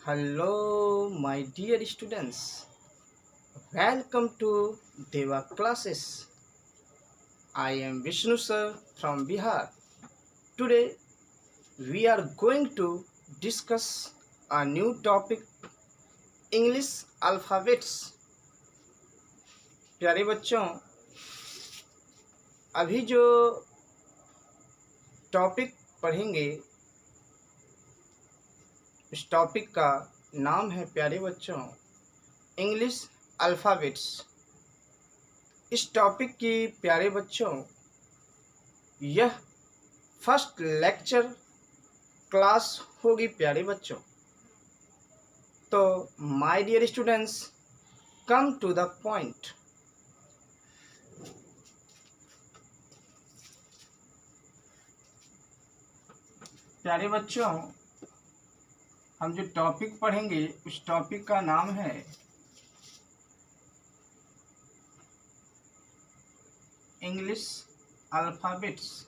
Hello, my dear students. Welcome to Deva classes. I am Vishnu sir from Bihar. Today we are going to discuss a new topic English alphabets. प्यारे बच्चों, अभी जो topic पढ़ेंगे इस topic का नाम है प्यारे बच्चों इंग्लिश अल्फ़ाबेट्स। इस टॉपिक की प्यारे बच्चों यह फर्स्ट लेक्चर क्लास होगी प्यारे बच्चों। तो my dear students, come to the point. प्यारे बच्चों, हम जो टॉपिक पढ़ेंगे उस टॉपिक का नाम है इंग्लिश अल्फ़ाबेट्स।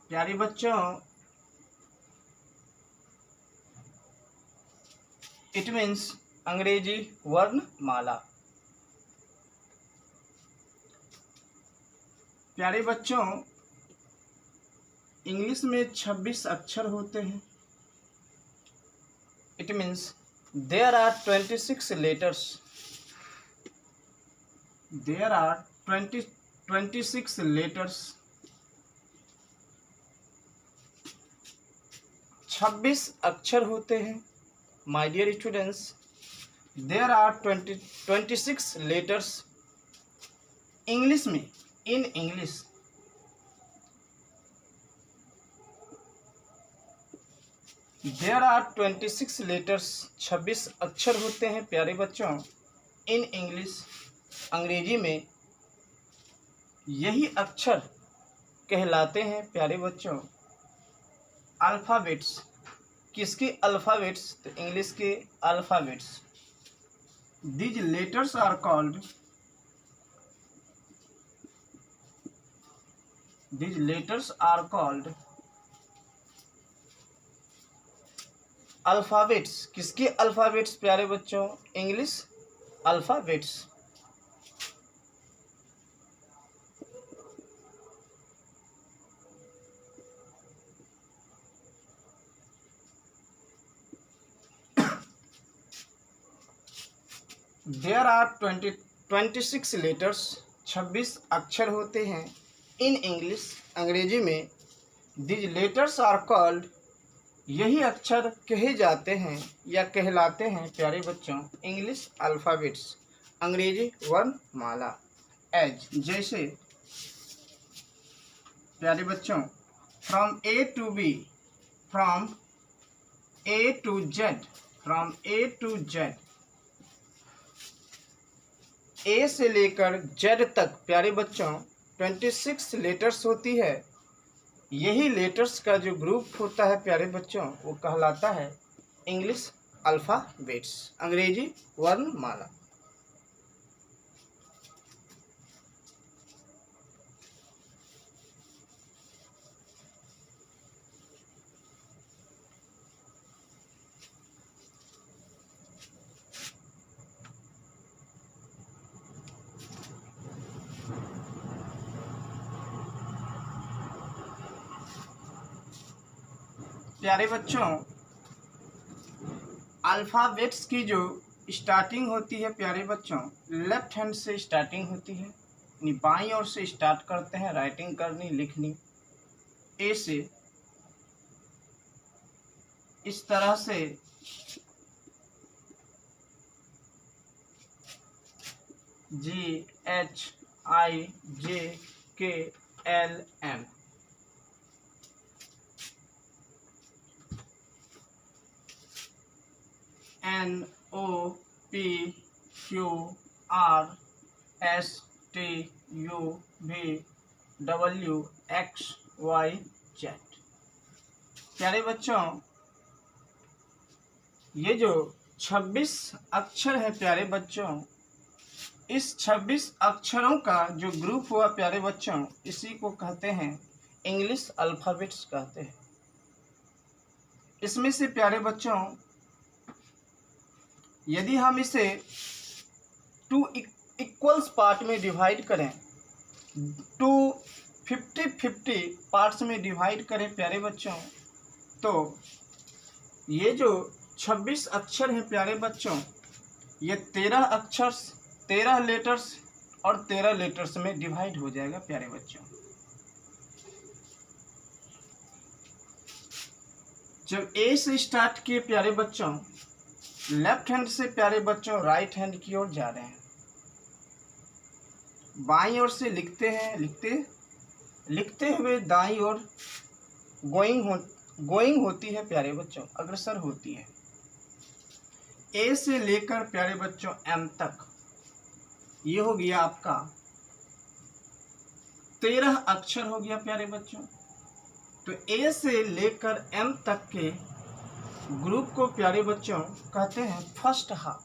प्यारे बच्चों, इट मीन्स अंग्रेजी वर्णमाला। प्यारे बच्चों, इंग्लिश में 26 अक्षर होते हैं। It means there are 26 letters. There are 26 letters. 26 अक्षर होते हैं। My dear students, there are 26 letters. English में, in English, there are 26 letters. 26 अक्षर होते हैं प्यारे बच्चों। इन इंग्लिश, अंग्रेजी में यही अक्षर कहलाते हैं प्यारे बच्चों अल्फ़ाबेट्स। किसके अल्फ़ाबेट्स? तो इंग्लिश के alphabets. These letters are called These letters are called alphabets. किसके अल्फ़ाबेट्स प्यारे बच्चों? English alphabets. There are 26 letters. 26 अक्षर होते हैं। इन इंग्लिश, अंग्रेजी में, दिज लेटर्स आर कॉल्ड, यही अक्षर कहे जाते हैं या कहलाते हैं प्यारे बच्चों इंग्लिश अल्फ़ाबेट्स, अंग्रेजी वर्णमाला। एज, जैसे प्यारे बच्चों, from A to B, from A to Z, from A to Z, A से लेकर जेड तक प्यारे बच्चों 26 लेटर्स होती है। यही लेटर्स का जो ग्रुप होता है प्यारे बच्चों वो कहलाता है इंग्लिश अल्फ़ाबेट्स, अंग्रेजी वर्णमाला। प्यारे बच्चों, अल्फ़ाबेट्स की जो स्टार्टिंग होती है प्यारे बच्चों लेफ्ट हैंड से स्टार्टिंग होती है। यानी बाईं ओर से स्टार्ट करते हैं राइटिंग करनी, लिखनी। ए से इस तरह से GHIJKLM, NOPQRSTUVWXYZ। प्यारे बच्चों, ये जो 26 अक्षर है प्यारे बच्चों इस 26 अक्षरों का जो ग्रुप हुआ प्यारे बच्चों, इसी को कहते हैं इंग्लिश अल्फ़ाबेट्स कहते हैं। इसमें से प्यारे बच्चों यदि हम इसे 2 इक्वल्स पार्ट में डिवाइड करें, 2 50-50 पार्ट्स में डिवाइड करें प्यारे बच्चों, तो ये जो 26 अक्षर हैं प्यारे बच्चों, ये 13 अक्षर, 13 लेटर्स और 13 लेटर्स में डिवाइड हो जाएगा प्यारे बच्चों। जब ए से स्टार्ट किए प्यारे बच्चों, लेफ्ट हैंड से प्यारे बच्चों राइट हैंड की ओर जा रहे हैं, बाईं ओर से लिखते हैं, लिखते हुए दाईं ओर गोइंग होती है प्यारे बच्चों, अग्रसर होती है। ए से लेकर प्यारे बच्चों एम तक, ये हो गया आपका 13 अक्षर हो गया प्यारे बच्चों। तो ए से लेकर एम तक के ग्रुप को प्यारे बच्चों कहते हैं फर्स्ट हाफ।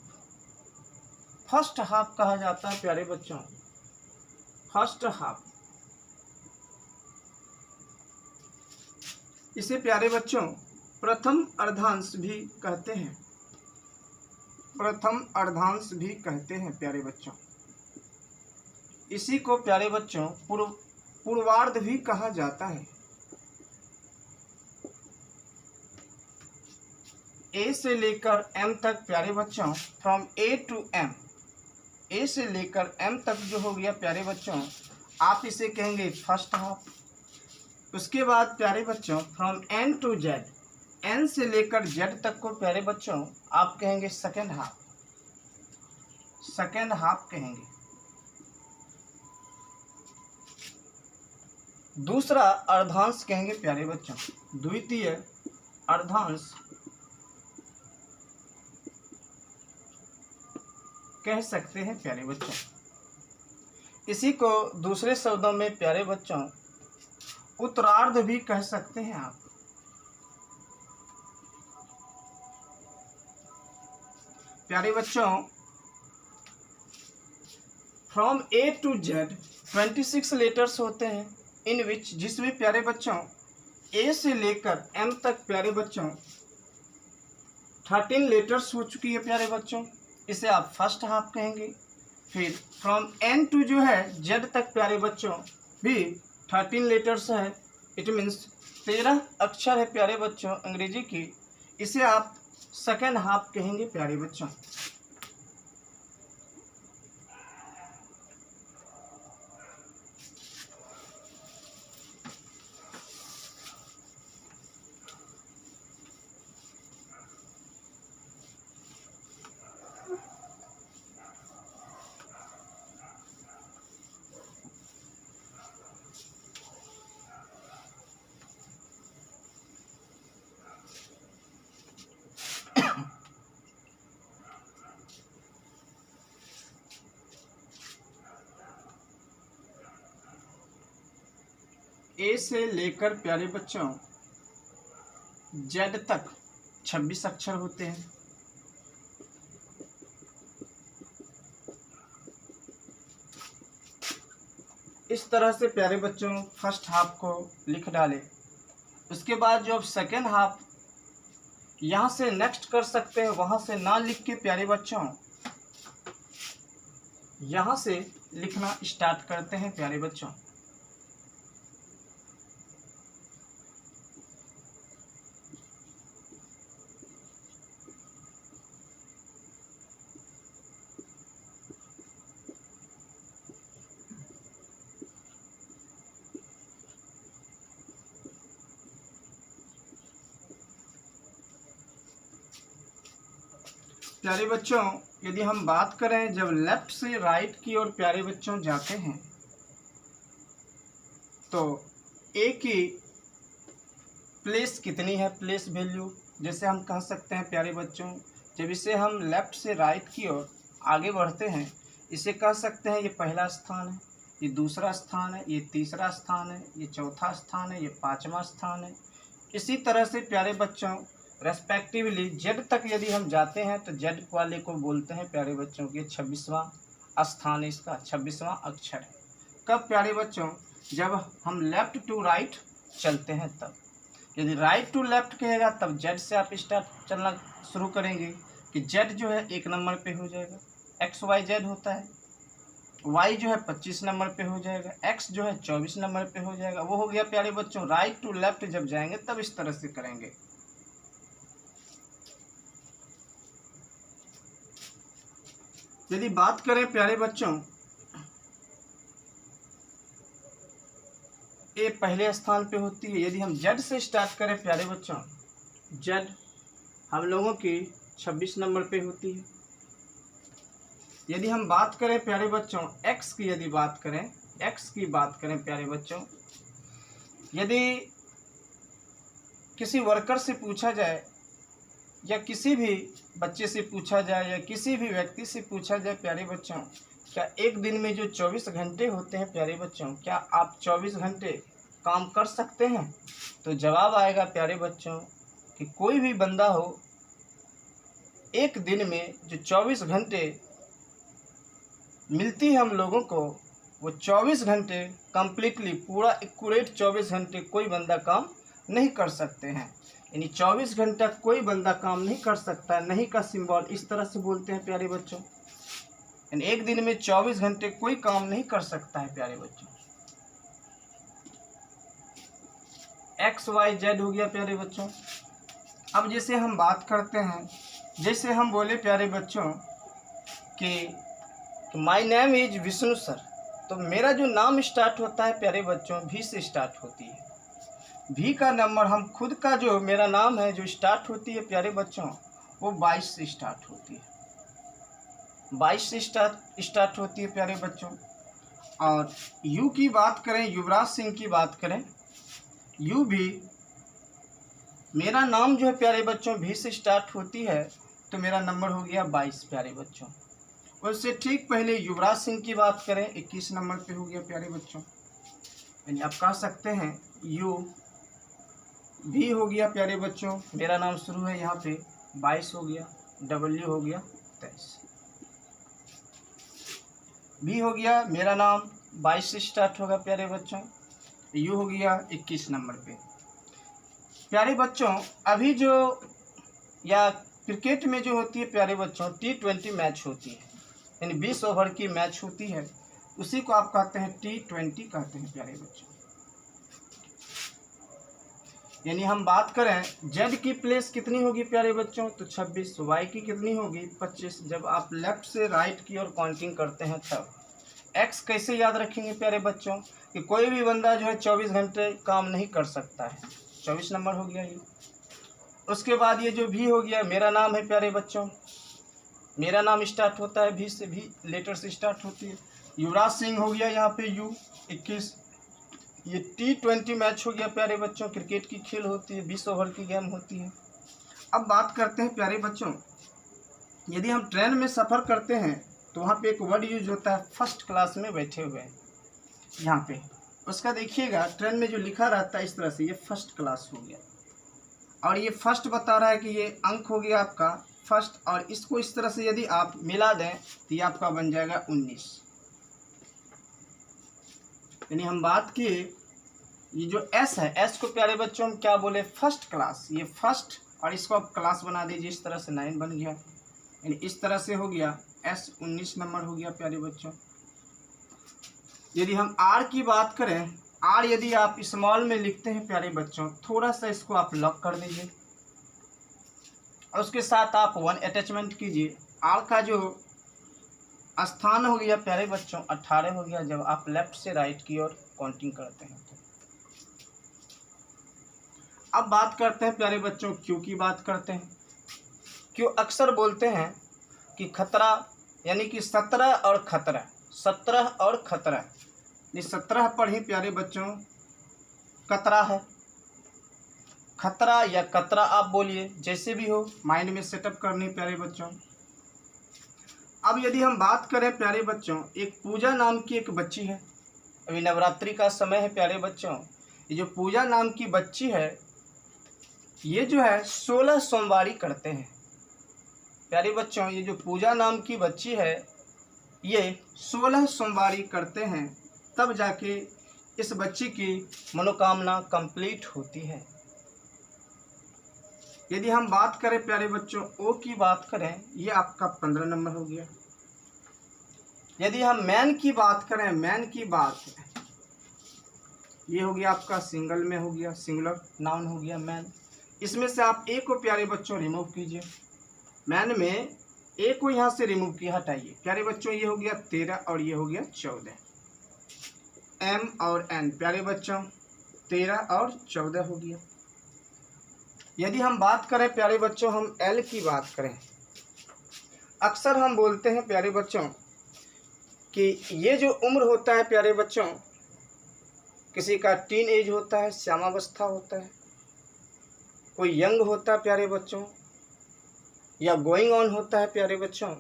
फर्स्ट हाफ कहा जाता है प्यारे बच्चों, फर्स्ट हाफ। इसे प्यारे बच्चों प्रथम अर्धांश भी कहते हैं, प्रथम अर्धांश भी कहते हैं प्यारे बच्चों। इसी को प्यारे बच्चों पूर्वार्ध भी कहा जाता है। ए से लेकर एम तक प्यारे बच्चों, फ्रॉम ए टू एम, ए से लेकर एम तक जो हो गया प्यारे बच्चों, आप इसे कहेंगे फर्स्ट हाफ। उसके बाद प्यारे बच्चों from N to Z, N से लेकर जेड तक को प्यारे बच्चों आप कहेंगे सेकेंड हाफ, सेकेंड हाफ कहेंगे। दूसरा अर्धांश कहेंगे प्यारे बच्चों, द्वितीय अर्धांश कह सकते हैं प्यारे बच्चों। इसी को दूसरे शब्दों में प्यारे बच्चों उत्तरार्ध भी कह सकते हैं आप। प्यारे बच्चों from A to Z 26 letters होते हैं, इन विच, जिसमें प्यारे बच्चों ए से लेकर एम तक प्यारे बच्चों 13 लेटर्स हो चुकी है प्यारे बच्चों, इसे आप फर्स्ट हाफ कहेंगे। फिर फ्रॉम एन टू जो है जेड तक प्यारे बच्चों भी 13 लेटर्स है, इट मीन्स 13 अक्षर है प्यारे बच्चों अंग्रेजी की, इसे आप सेकेंड हाफ कहेंगे प्यारे बच्चों। ए से लेकर प्यारे बच्चों जेड तक 26 अक्षर होते हैं। इस तरह से प्यारे बच्चों फर्स्ट हाफ को लिख डाले। उसके बाद जो अब सेकेंड हाफ यहाँ से नेक्स्ट कर सकते हैं, वहाँ से ना लिख के प्यारे बच्चों यहाँ से लिखना स्टार्ट करते हैं प्यारे बच्चों। प्यारे बच्चों यदि हम बात करें जब लेफ्ट से राइट की ओर प्यारे बच्चों जाते हैं तो ए की प्लेस कितनी है, प्लेस वैल्यू, जैसे हम कह सकते हैं प्यारे बच्चों जब इसे हम लेफ्ट से राइट की ओर आगे बढ़ते हैं, इसे कह सकते हैं ये पहला स्थान है, ये दूसरा स्थान है, ये तीसरा स्थान है, ये चौथा स्थान है, ये पांचवा स्थान है। इसी तरह से प्यारे बच्चों रेस्पेक्टिवली जेड तक यदि हम जाते हैं तो जेड वाले को बोलते हैं प्यारे बच्चों के 26वां स्थान है इसका, 26वां अक्षर है। कब प्यारे बच्चों? जब हम लेफ्ट टू राइट चलते हैं तब। यदि राइट टू लेफ्ट कहेगा तब जेड से आप स्टार्ट चलना शुरू करेंगे कि जेड जो है 1 नंबर पे हो जाएगा, एक्स वाई जेड होता है। वाई जो है 25 नंबर पे हो जाएगा, एक्स जो है 24 नंबर पे हो जाएगा। वो हो गया प्यारे बच्चों राइट टू लेफ्ट जब जाएंगे तब इस तरह से करेंगे। यदि बात करें प्यारे बच्चों, ए पहले स्थान पे होती है। यदि हम जेड से स्टार्ट करें प्यारे बच्चों, जेड हम लोगों की 26 नंबर पे होती है। यदि हम बात करें प्यारे बच्चों एक्स की, यदि बात करें एक्स की बात करें प्यारे बच्चों, यदि किसी वर्कर से पूछा जाए या किसी भी बच्चे से पूछा जाए या किसी भी व्यक्ति से पूछा जाए प्यारे बच्चों, क्या एक दिन में जो 24 घंटे होते हैं प्यारे बच्चों, क्या आप 24 घंटे काम कर सकते हैं? तो जवाब आएगा प्यारे बच्चों कि कोई भी बंदा हो एक दिन में जो 24 घंटे मिलती है हम लोगों को, वो 24 घंटे कंप्लीटली पूरा एक्यूरेट 24 घंटे कोई बंदा काम नहीं कर सकते हैं। यानी 24 घंटा कोई बंदा काम नहीं कर सकता। नहीं का सिंबल इस तरह से बोलते हैं प्यारे बच्चों, यानी एक दिन में 24 घंटे कोई काम नहीं कर सकता है प्यारे बच्चों। एक्स वाई जेड हो गया प्यारे बच्चों। अब जैसे हम बात करते हैं, जैसे हम बोले प्यारे बच्चों कि my name is Vishnu sir, तो मेरा जो नाम स्टार्ट होता है प्यारे बच्चों भी से स्टार्ट होती है। भी का नंबर हम खुद का जो मेरा नाम है जो स्टार्ट होती है प्यारे बच्चों वो 22 से स्टार्ट होती है, 22 से स्टार्ट होती है प्यारे बच्चों। और यू की बात करें, युवराज सिंह की बात करें, यू भी मेरा नाम जो है प्यारे बच्चों भी से स्टार्ट होती है, तो मेरा नंबर हो गया 22 प्यारे बच्चों। उससे ठीक पहले युवराज सिंह की बात करें 21 नंबर पे हो गया प्यारे बच्चों। यानी आप कह सकते हैं यू भी हो गया प्यारे बच्चों, मेरा नाम शुरू है यहाँ पे 22 हो गया, डब्ल्यू हो गया 23, भी हो गया मेरा नाम 22 से स्टार्ट होगा प्यारे बच्चों। यू हो गया 21 नंबर पे प्यारे बच्चों। अभी जो या क्रिकेट में जो होती है प्यारे बच्चों T20 मैच होती है, यानी 20 ओवर की मैच होती है, उसी को आप कहते हैं T20 कहते हैं प्यारे बच्चों। यानी हम बात करें जेड की प्लेस कितनी होगी प्यारे बच्चों, तो 26, वाई की कितनी होगी 25, जब आप लेफ्ट से राइट की ओर काउंटिंग करते हैं तब। एक्स कैसे याद रखेंगे प्यारे बच्चों कि कोई भी बंदा जो है 24 घंटे काम नहीं कर सकता है, 24 नंबर हो गया ये। उसके बाद ये जो भी हो गया मेरा नाम है प्यारे बच्चों, मेरा नाम स्टार्ट होता है भी से, भी लेटर से स्टार्ट होती है। युवराज सिंह हो गया यहाँ पे यू 21। ये T20 मैच हो गया प्यारे बच्चों, क्रिकेट की खेल होती है, 20 ओवर की गेम होती है। अब बात करते हैं प्यारे बच्चों, यदि हम ट्रेन में सफ़र करते हैं तो वहाँ पे एक वर्ड यूज होता है फर्स्ट क्लास में बैठे हुए हैं, यहाँ पे उसका देखिएगा ट्रेन में जो लिखा रहता है इस तरह से, ये फर्स्ट क्लास हो गया। और ये फर्स्ट बता रहा है कि ये अंक हो गया आपका फर्स्ट, और इसको इस तरह से यदि आप मिला दें तो ये आपका बन जाएगा 19। यानी हम बात किए ये जो एस है, एस को प्यारे बच्चों हम क्या बोले फर्स्ट क्लास, ये फर्स्ट, और इसको आप क्लास बना दीजिए इस तरह से 9 बन गया। यानी इस तरह से हो गया एस 19 नंबर हो गया प्यारे बच्चों। यदि हम आर की बात करें, आर यदि आप स्मॉल में लिखते हैं प्यारे बच्चों, थोड़ा सा इसको आप लॉक कर दीजिए और उसके साथ आप 1 अटैचमेंट कीजिए। आर का जो स्थान हो गया प्यारे बच्चों 18 हो गया, जब आप लेफ्ट से राइट की ओर काउंटिंग करते हैं तो। अब बात करते हैं प्यारे बच्चों क्यू की बात करते हैं। क्यू अक्सर बोलते हैं कि खतरा, यानी कि 17 और खतरा, 17 और खतरा, ये 17 पर ही प्यारे बच्चों कतरा है, खतरा या कतरा आप बोलिए, जैसे भी हो माइंड में सेटअप करनी प्यारे बच्चों। अब यदि हम बात करें प्यारे बच्चों, एक पूजा नाम की एक बच्ची है, अभी नवरात्रि का समय है प्यारे बच्चों, ये जो पूजा नाम की बच्ची है ये जो है 16 सोमवारी करते हैं प्यारे बच्चों। ये जो पूजा नाम की बच्ची है ये 16 सोमवारी करते हैं, तब जाके इस बच्ची की मनोकामना कंप्लीट होती है। यदि हम बात करें प्यारे बच्चों ओ की बात करें, ये आपका 15 नंबर हो गया। यदि हम मैन की बात करें, मैन की बात ये हो गया आपका सिंगल में हो गया, सिंगुलर नाउन हो गया मैन। इसमें से आप ए को प्यारे बच्चों रिमूव कीजिए। मैन में ए को यहाँ से रिमूव किया, हटाइए प्यारे बच्चों। ये हो गया 13 और ये हो गया 14। एम और एन प्यारे बच्चों 13 और 14 हो गया। यदि हम बात करें प्यारे बच्चों, हम एल की बात करें, अक्सर हम बोलते हैं प्यारे बच्चों कि ये जो उम्र होता है प्यारे बच्चों, किसी का टीन एज होता है, श्यामावस्था होता है, कोई यंग होता है प्यारे बच्चों, या गोइंग ऑन होता है प्यारे बच्चों।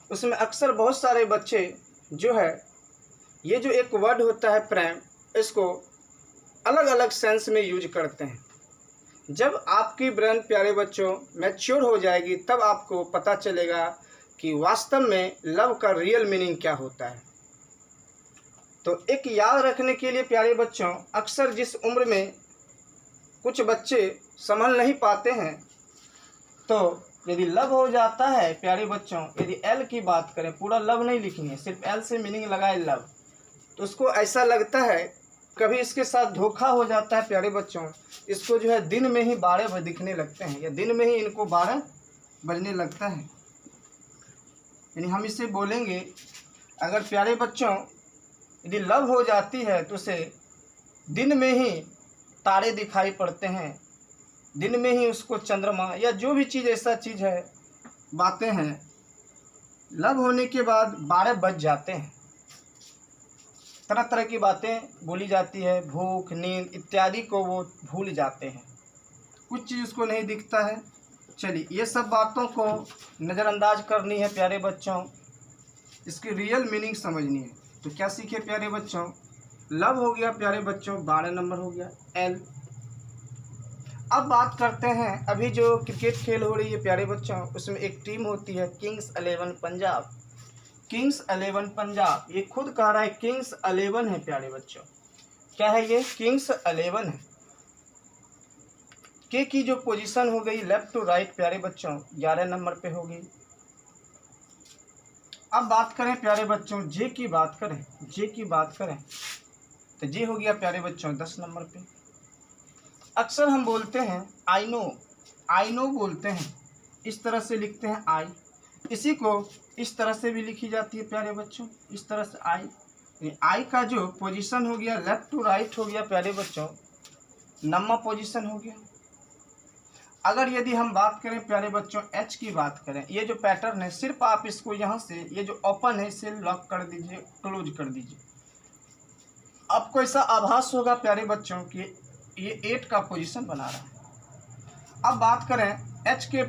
उसमें अक्सर बहुत सारे बच्चे जो है ये जो एक वर्ड होता है प्रेम, इसको अलग अलग सेंस में यूज करते हैं। जब आपकी ब्रेन प्यारे बच्चों मैच्योर हो जाएगी, तब आपको पता चलेगा कि वास्तव में लव का रियल मीनिंग क्या होता है। तो एक याद रखने के लिए प्यारे बच्चों, अक्सर जिस उम्र में कुछ बच्चे संभल नहीं पाते हैं, तो यदि लव हो जाता है प्यारे बच्चों, यदि एल की बात करें, पूरा लव नहीं लिखनी है, सिर्फ एल से मीनिंग लगाए लव, तो उसको ऐसा लगता है कभी इसके साथ धोखा हो जाता है प्यारे बच्चों, इसको जो है दिन में ही 12 दिखने लगते हैं, या दिन में ही इनको 12 बजने लगता है। यानी हम इसे बोलेंगे, अगर प्यारे बच्चों यदि लव हो जाती है तो उसे दिन में ही तारे दिखाई पड़ते हैं, दिन में ही उसको चंद्रमा या जो भी चीज़ ऐसा चीज़ है, बातें हैं, लव होने के बाद 12 बज जाते हैं। तरह तरह की बातें बोली जाती है, भूख, नींद इत्यादि को वो भूल जाते हैं, कुछ चीज़ उसको नहीं दिखता है। चलिए, ये सब बातों को नज़रअंदाज करनी है प्यारे बच्चों, इसकी रियल मीनिंग समझनी है। तो क्या सीखे प्यारे बच्चों, लव हो गया प्यारे बच्चों, 12 नंबर हो गया एल। अब बात करते हैं, अभी जो क्रिकेट खेल हो रही है प्यारे बच्चों, उसमें एक टीम होती है किंग्स 11 पंजाब। किंग्स 11 पंजाब, ये खुद कह रहा है किंग्स 11 है प्यारे बच्चों। क्या है ये? किंग्स 11 है। के की जो पोजीशन हो गई लेफ्ट टू राइट प्यारे बच्चों, 11 नंबर पे होगी। अब बात करें प्यारे बच्चों जे की बात करें, जे की बात करें तो जे हो गया प्यारे बच्चों 10 नंबर पे। अक्सर हम बोलते हैं आई नो बोलते हैं, इस तरह से लिखते हैं आई। इसी को इस तरह से भी लिखी जाती है प्यारे बच्चों, इस तरह से आई। आई का जो पोजीशन हो गया लेफ्ट टू राइट हो गया प्यारे बच्चों, नम्मा पोजीशन हो गया। अगर यदि हम बात करें प्यारे बच्चों एच की बात करें, ये जो पैटर्न है, सिर्फ आप इसको यहाँ से ये जो ओपन है इसे लॉक कर दीजिए, क्लोज कर दीजिए। आपको ऐसा आभास होगा प्यारे बच्चों कि ये 8 का पोजीशन बना रहा है। अब बात करें एच के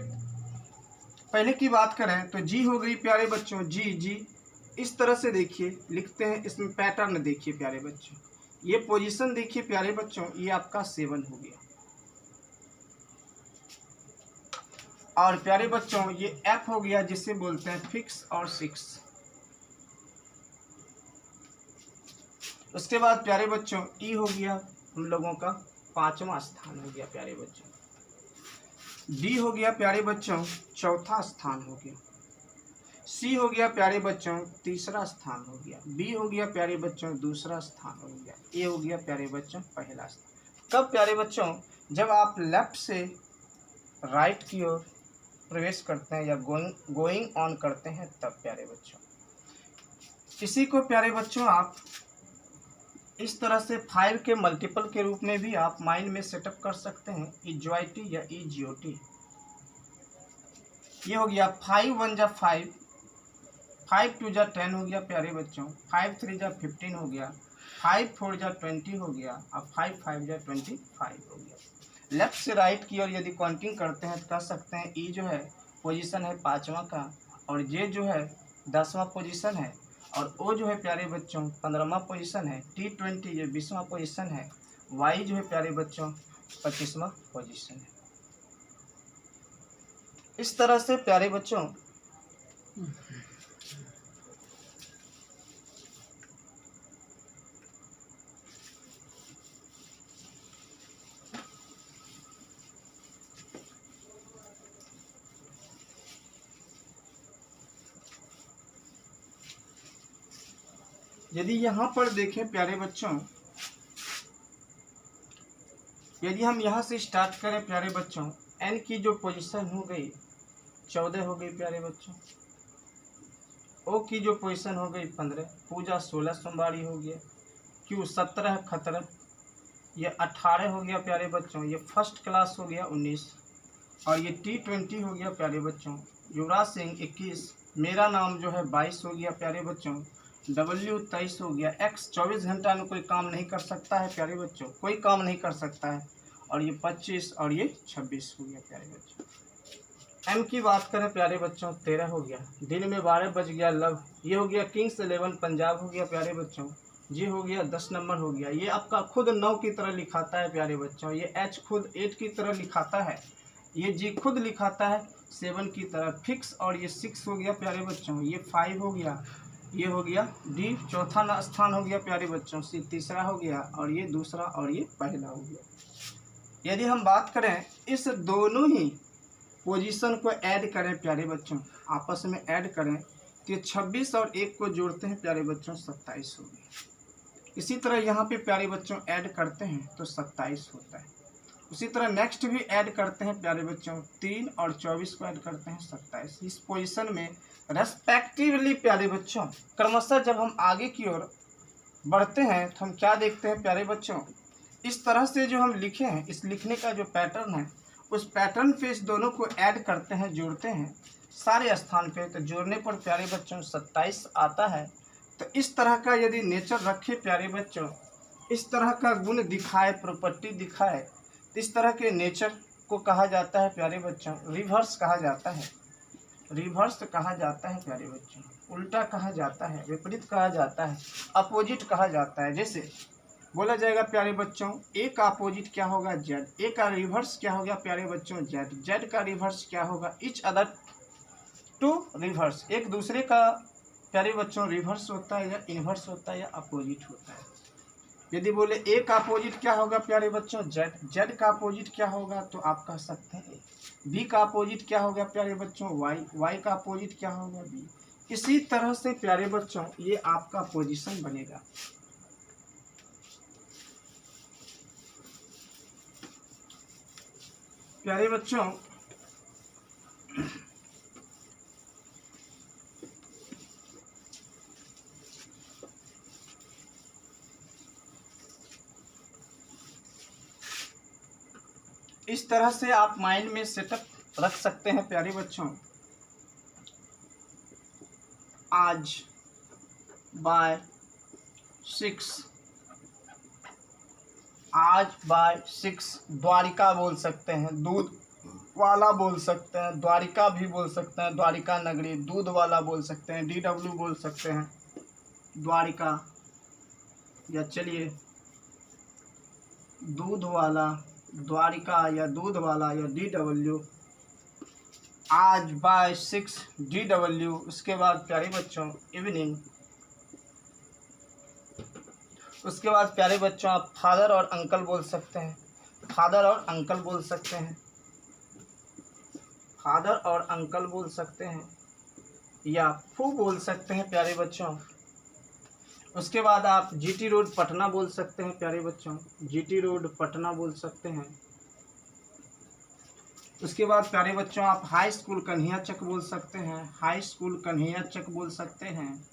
पहले की बात करें तो जी हो गई प्यारे बच्चों, जी इस तरह से देखिए लिखते हैं, इसमें पैटर्न देखिए प्यारे बच्चों, ये पोजीशन देखिए प्यारे बच्चों, ये आपका 7 हो गया। और प्यारे बच्चों ये एफ हो गया, जिसे बोलते हैं फिक्स और 6। उसके बाद प्यारे बच्चों ई हो गया हम लोगों का 5वां स्थान हो गया प्यारे बच्चों। डी हो गया प्यारे बच्चों 4था स्थान हो गया। सी हो गया प्यारे बच्चों 3रा स्थान हो गया। बी हो गया प्यारे बच्चों 2रा स्थान हो गया। ए हो गया प्यारे बच्चों 1ला स्थान। कब प्यारे बच्चों? जब आप लेफ्ट से राइट की ओर प्रवेश करते हैं या गोइंग ऑन करते हैं, तब प्यारे बच्चों। इसी को प्यारे बच्चों आप इस तरह से 5 के मल्टीपल के रूप में भी आप माइंड में सेटअप कर सकते हैं, इजॉइटी या इजियोटी। ये हो गया 5 1 जा 5, 5 2 जा 10 हो गया प्यारे बच्चों, 5 3 जा 15 हो गया, 5 4 जा 20 हो गया, और 5 5 जा 25 हो गया। लेफ्ट से राइट की ओर यदि काउंटिंग करते हैं तो कह सकते हैं ई जो है पोजीशन है 5वां का, और जे जो है 10वां पोजीशन है, और ओ जो है प्यारे बच्चों 15वां पोजीशन है, T20 ये 20वां पोजीशन है, वाई जो है प्यारे बच्चों 25वां पोजीशन है। इस तरह से प्यारे बच्चों यदि यहाँ पर देखें प्यारे बच्चों, यदि हम यहाँ से स्टार्ट करें प्यारे बच्चों, एन की जो पोजीशन हो गई 14 हो गई प्यारे बच्चों, ओ की जो पोजीशन हो गई 15, पूजा 16 सोमवारी हो गया, क्यू 17 खतरा, ये 18 हो गया प्यारे बच्चों, ये फर्स्ट क्लास हो गया 19, और ये T20 हो गया प्यारे बच्चों, युवराज सिंह 21, मेरा नाम जो है 22 हो गया प्यारे बच्चों, W 23 हो गया, X 24 घंटा में कोई काम नहीं कर सकता है प्यारे बच्चों, कोई काम नहीं कर सकता है, और ये 25 और ये 26 हो गया प्यारे बच्चों। M की बात करें प्यारे बच्चों 13 हो गया, दिन में 12 बज गया लव, ये हो गया किंग्स 11 पंजाब हो गया प्यारे बच्चों, ये हो गया 10 नंबर हो गया, ये आपका खुद 9 की तरह लिखाता है प्यारे बच्चों, ये H खुद 8 की तरह लिखाता है, ये G खुद लिखाता है 7 की तरह, फिक्स, और ये 6 हो गया प्यारे बच्चों, ये 5 हो गया, ये हो गया D चौथा स्थान हो गया प्यारे बच्चों, C तीसरा हो गया, और ये दूसरा, और ये पहला हो गया। यदि हम बात करें इस दोनों ही पोजीशन को ऐड करें प्यारे बच्चों, आपस में ऐड करें तो 26 और 1 को जोड़ते हैं प्यारे बच्चों 27 हो गया। इसी तरह यहाँ पे प्यारे बच्चों ऐड करते हैं तो 27 होता है। उसी तरह नेक्स्ट भी ऐड करते हैं प्यारे बच्चों, 3 और 24 को ऐड करते हैं 27। इस पोजीशन में रेस्पेक्टिवली प्यारे बच्चों क्रमशः जब हम आगे की ओर बढ़ते हैं तो हम क्या देखते हैं प्यारे बच्चों, इस तरह से जो हम लिखे हैं, इस लिखने का जो पैटर्न है, उस पैटर्न पे इस दोनों को ऐड करते हैं, जोड़ते हैं सारे स्थान पे, तो जोड़ने पर प्यारे बच्चों 27 आता है। तो इस तरह का यदि नेचर रखे प्यारे बच्चों, इस तरह का गुण दिखाए, प्रॉपर्टी दिखाए, तो इस तरह के नेचर को कहा जाता है प्यारे बच्चों रिवर्स कहा जाता है, रिवर्स कहा जाता है प्यारे बच्चों, उल्टा कहा जाता है, विपरीत कहा जाता है, अपोजिट कहा जाता है। जैसे बोला जाएगा प्यारे बच्चों ए का अपोजिट क्या होगा जेड, ए का रिवर्स क्या होगा प्यारे बच्चों जेड, जेड का रिवर्स क्या होगा इच अदर टू रिवर्स, एक दूसरे का प्यारे बच्चों रिवर्स होता है या इन्वर्स होता है या अपोजिट होता है। यदि बोले ए का अपोजिट क्या होगा प्यारे बच्चों जेड, जेड का अपोजिट क्या होगा तो आप कह सकते हैं बी का अपोजिट क्या होगा प्यारे बच्चों वाई, वाई का अपोजिट क्या होगा बी। इसी तरह से प्यारे बच्चों ये आपका पोजीशन बनेगा। प्यारे बच्चों इस तरह से आप माइंड में सेटअप रख सकते हैं प्यारे बच्चों, आज बाय 6, आज बाय 6 द्वारिका बोल सकते हैं, दूध वाला बोल सकते हैं, द्वारिका भी बोल सकते हैं, द्वारिका नगरी, दूध वाला बोल सकते हैं, DW बोल सकते हैं द्वारिका, या चलिए दूध वाला द्वारिका या दूध वाला या DW, आज बाय 6 DW। उसके बाद प्यारे बच्चों इवनिंग, उसके बाद प्यारे बच्चों आप फादर और अंकल बोल सकते हैं, फादर और अंकल बोल सकते हैं, फादर और अंकल बोल सकते हैं, या फू बोल सकते हैं प्यारे बच्चों। उसके बाद आप GT रोड पटना बोल सकते हैं प्यारे बच्चों, GT रोड पटना बोल सकते हैं। उसके बाद प्यारे बच्चों आप हाई स्कूल कन्हैया चक बोल सकते हैं, हाई स्कूल कन्हैया चक बोल सकते हैं।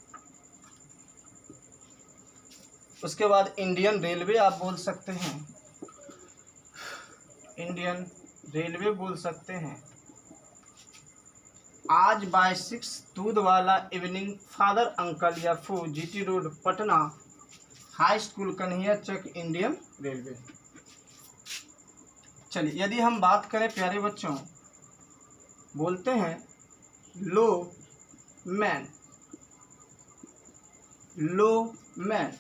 उसके बाद इंडियन रेलवे आप बोल सकते हैं, इंडियन रेलवे बोल सकते हैं। आज बाय 6 दूध वाला, इवनिंग फादर अंकल या फू, GT road Patna, high school Kanhaiya Chak, Indian railway. चलिए यदि हम बात करें प्यारे बच्चों, बोलते हैं low man, low man,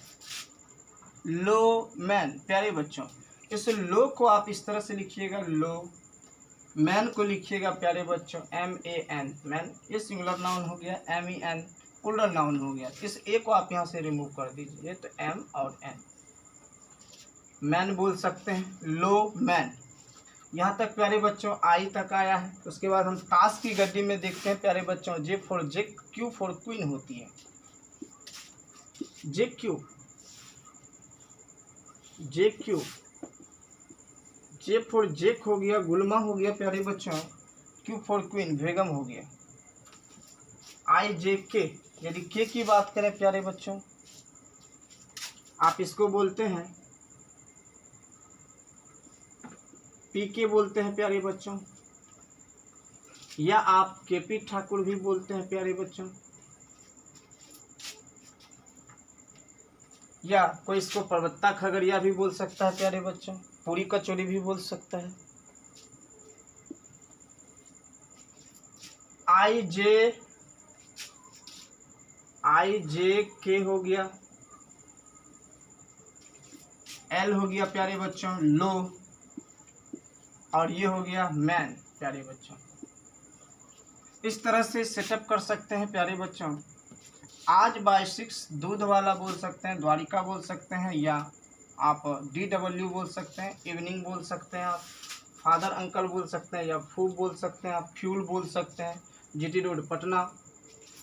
low man प्यारे बच्चों, इस लो को आप इस तरह से लिखिएगा, लो मैन को लिखिएगा प्यारे बच्चों MAN, मैन ये सिंगुलर नाउन हो गया, MEN प्लूरल नाउन हो गया। इस ए को आप यहाँ से रिमूव कर दीजिए, तो M और N, मैन बोल सकते हैं, लो मैन। यहाँ तक प्यारे बच्चों आई तक आया है। उसके बाद हम ताश की गड्डी में देखते हैं प्यारे बच्चों, J for Jack, Q for queen होती है। J Q, J Q, J for Jack हो गया, गुलमा हो गया प्यारे बच्चों, क्यू फॉर क्वीन, बेगम हो गया। आई जे के, यदि के की बात करें प्यारे बच्चों, आप इसको बोलते हैं पी के बोलते हैं प्यारे बच्चों, या आप के पी ठाकुर भी बोलते हैं प्यारे बच्चों, या कोई इसको पर्वता खगड़िया भी बोल सकता है प्यारे बच्चों, पूरी कचौरी भी बोल सकता है। आई जे के हो गया, एल हो गया प्यारे बच्चों लो, और ये हो गया मैन प्यारे बच्चों। इस तरह से सेटअप कर सकते हैं प्यारे बच्चों। आज बाय 6 दूध वाला बोल सकते हैं, द्वारिका बोल सकते हैं, या आप DW बोल सकते हैं, इवनिंग बोल सकते हैं, आप फादर अंकल बोल सकते हैं, या फूब बोल सकते हैं, आप फ्यूल बोल सकते हैं, GT road Patna,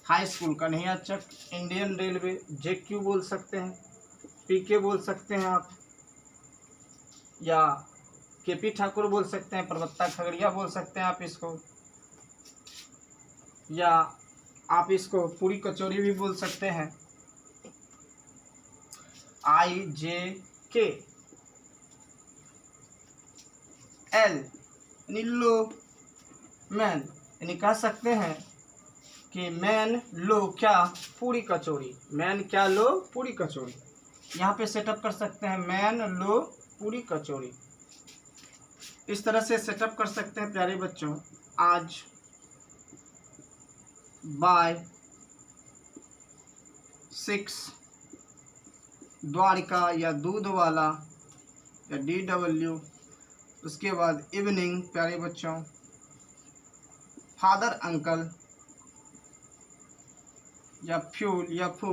high school Kanhaiyachak, Indian railway, JQ बोल सकते हैं, PK बोल सकते हैं आप, या KP ठाकुर बोल सकते हैं, पर्वता खगड़िया बोल सकते हैं आप इसको, या आप इसको पूरी कचौरी भी बोल सकते हैं। आई जे के एल यानी लो मैन, यानी कह सकते हैं कि मैन लो क्या पूरी कचौरी, मैन क्या लो पूरी कचौरी। यहाँ पे सेटअप कर सकते हैं मैन लो पूरी कचौरी। इस तरह से सेटअप कर सकते हैं प्यारे बच्चों। आज बाय 6 द्वारिका या दूध वाला या DW, उसके बाद इवनिंग प्यारे बच्चों, फादर अंकल या फ्यूल या फू,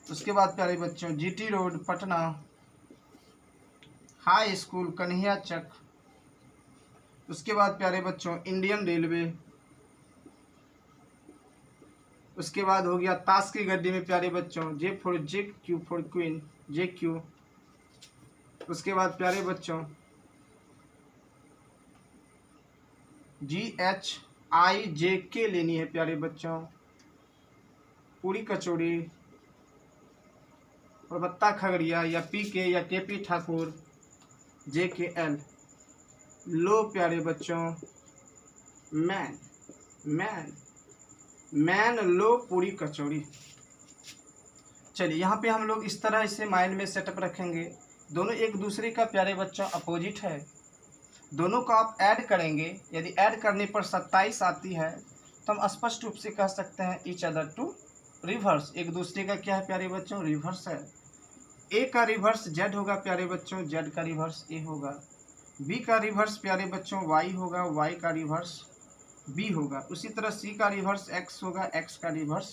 उसके बाद प्यारे बच्चों GT road Patna, high school Kanhaiyachak, उसके बाद प्यारे बच्चों इंडियन रेलवे, उसके बाद हो गया ताश की गड्डी में प्यारे बच्चों जे for Jake, Q for queen, JQ, उसके बाद प्यारे बच्चों GHIJK लेनी है प्यारे बच्चों, पूरी कचौड़ी, पर्वता खगड़िया या PK या KP ठाकुर, JKL लो प्यारे बच्चों, मैन मैन मैन लो पूरी कचौड़ी। चलिए यहाँ पे हम लोग इस तरह इसे माइंड में सेटअप रखेंगे। दोनों एक दूसरे का प्यारे बच्चों अपोजिट है, दोनों को आप ऐड करेंगे, यदि ऐड करने पर 27 आती है तो हम स्पष्ट रूप से कह सकते हैं ईच अदर टू रिवर्स, एक दूसरे का क्या है प्यारे बच्चों रिवर्स है। A का रिवर्स Z होगा प्यारे बच्चों, Z का रिवर्स A होगा, B का रिवर्स प्यारे बच्चों Y होगा, Y का रिवर्स B होगा, उसी तरह C का रिवर्स X होगा, X का रिवर्स